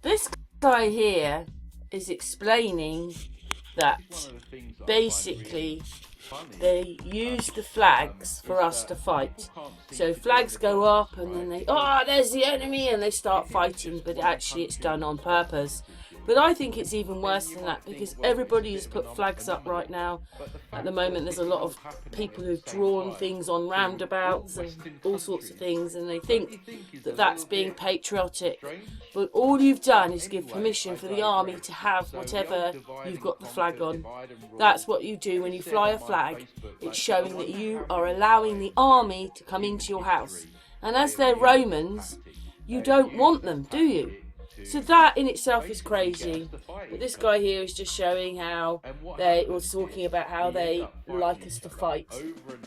This guy here is explaining that basically they use the flags for us to fight. So flags go up and then they, oh, there's the enemy, and they start fighting, but actually it's done on purpose. But I think it's even worse than that, because everybody has put flags up right now. At the moment there's a lot of people who've drawn things on roundabouts and all sorts of things, and they think that that's being patriotic. But all you've done is give permission for the army to have whatever you've got the flag on. That's what you do when you fly a flag. It's showing that you are allowing the army to come into your house. And as they're Romans, you don't want them, do you? So that in itself is crazy. But this guy here is just showing how they was talking about how they like us to fight,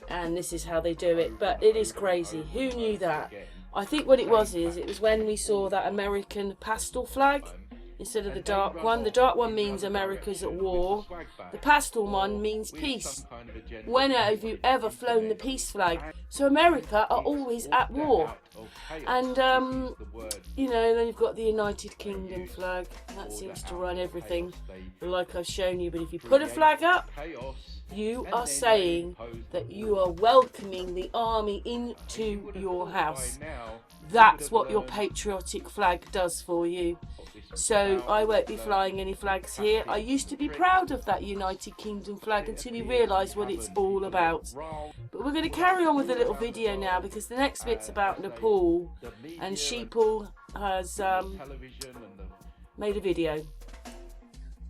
and this is how they do it. But it is crazy. Who knew that? I think what it was when we saw that American pastel flag instead of the dark one. The dark one means America's at war. The pastel one means peace. When have you ever flown the peace flag? So America are always at war. And, you know, then you've got the United Kingdom flag. That seems to run everything, like I've shown you. But if you put a flag up, you are saying that you are welcoming the army into your house. That's what your patriotic flag does for you. So I won't be flying any flags here. I used to be proud of that United Kingdom flag until you realise what it's all about. But we're going to carry on with a little video now, because the next bit's about Nepal, and Sheeple has made a video.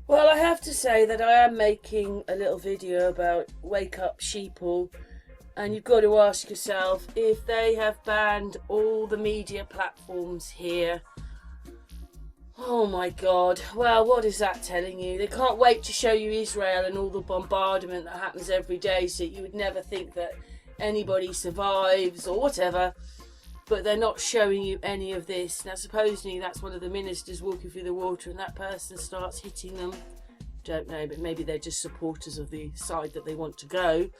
Well, I have to say that I am making a little video about Wake Up Sheeple, and you've got to ask yourself if they have banned all the media platforms here. Oh my God. Well, what is that telling you? They can't wait to show you Israel and all the bombardment that happens every day, so you would never think that anybody survives or whatever. But they're not showing you any of this. Now, supposedly that's one of the ministers walking through the water and that person starts hitting them. Don't know, but maybe they're just supporters of the side that they want to go.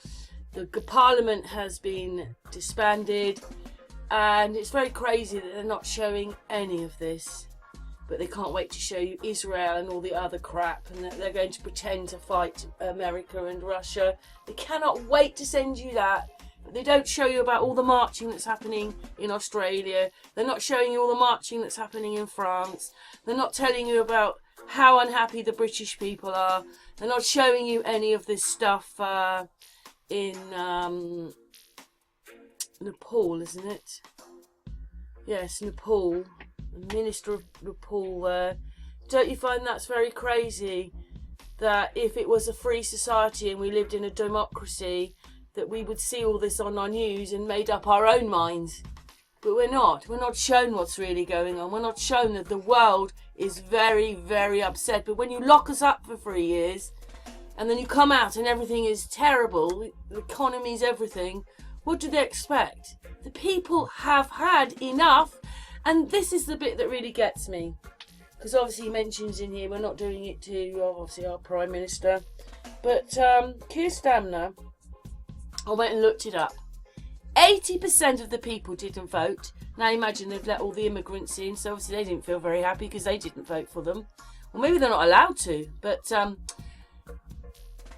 The parliament has been disbanded, and it's very crazy that they're not showing any of this. But they can't wait to show you Israel and all the other crap, and they're going to pretend to fight America and Russia. They cannot wait to send you that. But they don't show you about all the marching that's happening in Australia. They're not showing you all the marching that's happening in France. They're not telling you about how unhappy the British people are. They're not showing you any of this stuff in Nepal, isn't it? Yes, Nepal. The Minister of Nepal there. Don't you find that's very crazy? That if it was a free society and we lived in a democracy, that we would see all this on our news and made up our own minds. But we're not. We're not shown what's really going on. We're not shown that the world is very, very upset. But when you lock us up for 3 years and then you come out and everything is terrible, the economy's everything, what do they expect? The people have had enough. And this is the bit that really gets me, because obviously he mentions in here we're not doing it to obviously our Prime Minister, but Keir Starmer, I went and looked it up. 80% of the people didn't vote. Now imagine they've let all the immigrants in, so obviously they didn't feel very happy because they didn't vote for them. Or maybe they're not allowed to, but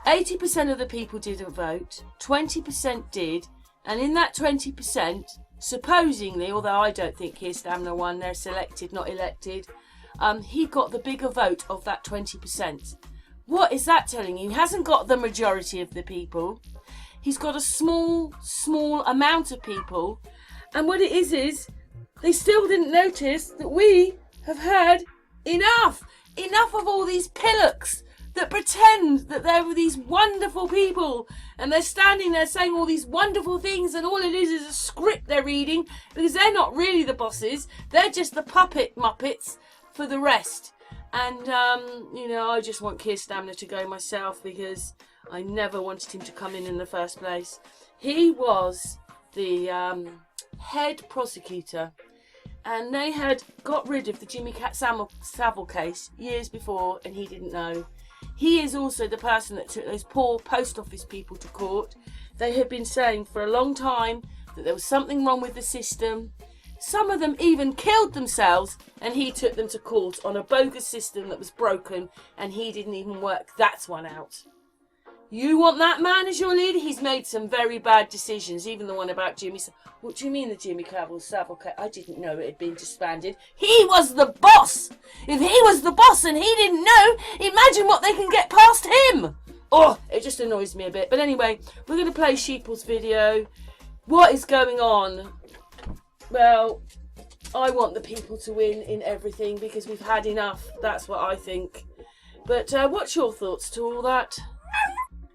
80% of the people didn't vote, 20% did, and in that 20%, supposedly, although I don't think Keir Starmer won, they're selected, not elected, he got the bigger vote of that 20%. What is that telling you? He hasn't got the majority of the people. He's got a small amount of people. And what it is they still didn't notice that we have had enough. Enough of all these pillocks that pretend that they were these wonderful people, and they're standing there saying all these wonderful things, and all it is a script they're reading, because they're not really the bosses. They're just the puppet muppets for the rest. And you know, I just want Keir Starmer to go myself, because I never wanted him to come in the first place. He was the head prosecutor, and they had got rid of the Jimmy Savile case years before, and he didn't know. He is also the person that took those poor post office people to court. They had been saying for a long time that there was something wrong with the system. Some of them even killed themselves, and he took them to court on a bogus system that was broken, and he didn't even work that one out. You want that man as your leader? He's made some very bad decisions, even the one about Jimmy. What do you mean the Jimmy Savile? I didn't know it had been disbanded. He was the boss! If he was the boss and he didn't know, imagine what they can get past him! Oh, it just annoys me a bit. But anyway, we're going to play Sheeple's video. What is going on? Well, I want the people to win in everything because we've had enough. That's what I think. But what's your thoughts to all that?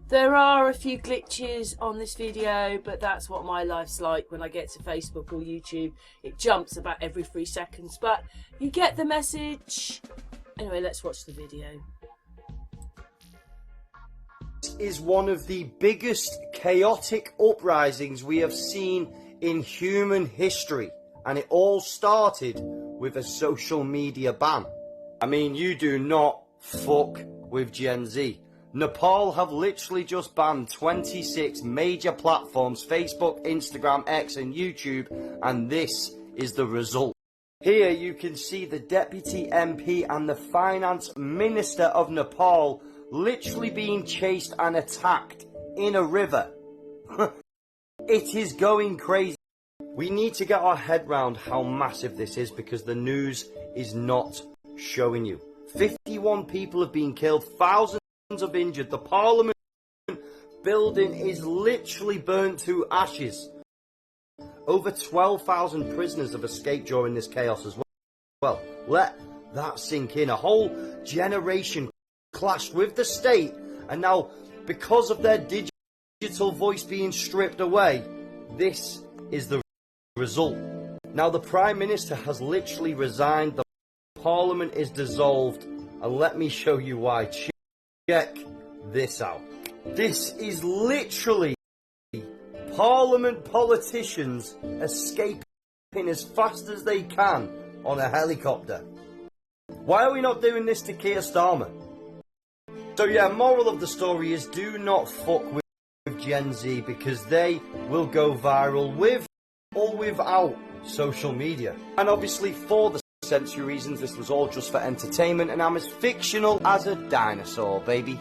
There are a few glitches on this video, but that's what my life's like when I get to Facebook or YouTube. It jumps about every 3 seconds, but you get the message. Anyway, let's watch the video. This is one of the biggest chaotic uprisings we have seen in human history, and it all started with a social media ban. I mean, you do not fuck with Gen Z. Nepal have literally just banned 26 major platforms, Facebook, Instagram, X and YouTube, and this is the result. Here you can see the Deputy MP and the Finance Minister of Nepal literally being chased and attacked in a river. It is going crazy. We need to get our head round how massive this is because the news is not showing you. 51 people have been killed, thousands of injured. The Parliament building is literally burnt to ashes. Over 12,000 prisoners have escaped during this chaos as well. Let that sink in. A whole generation clashed with the state, and now because of their digital voice being stripped away, this is the result. Now the Prime Minister has literally resigned, the Parliament is dissolved, and let me show you why. Check this out. This is literally Parliament politicians escaping as fast as they can on a helicopter. Why are we not doing this to Keir Starmer? So yeah, moral of the story is do not fuck with Gen Z because they will go viral with or without social media. And obviously for the sensory reasons, this was all just for entertainment and I'm as fictional as a dinosaur, baby.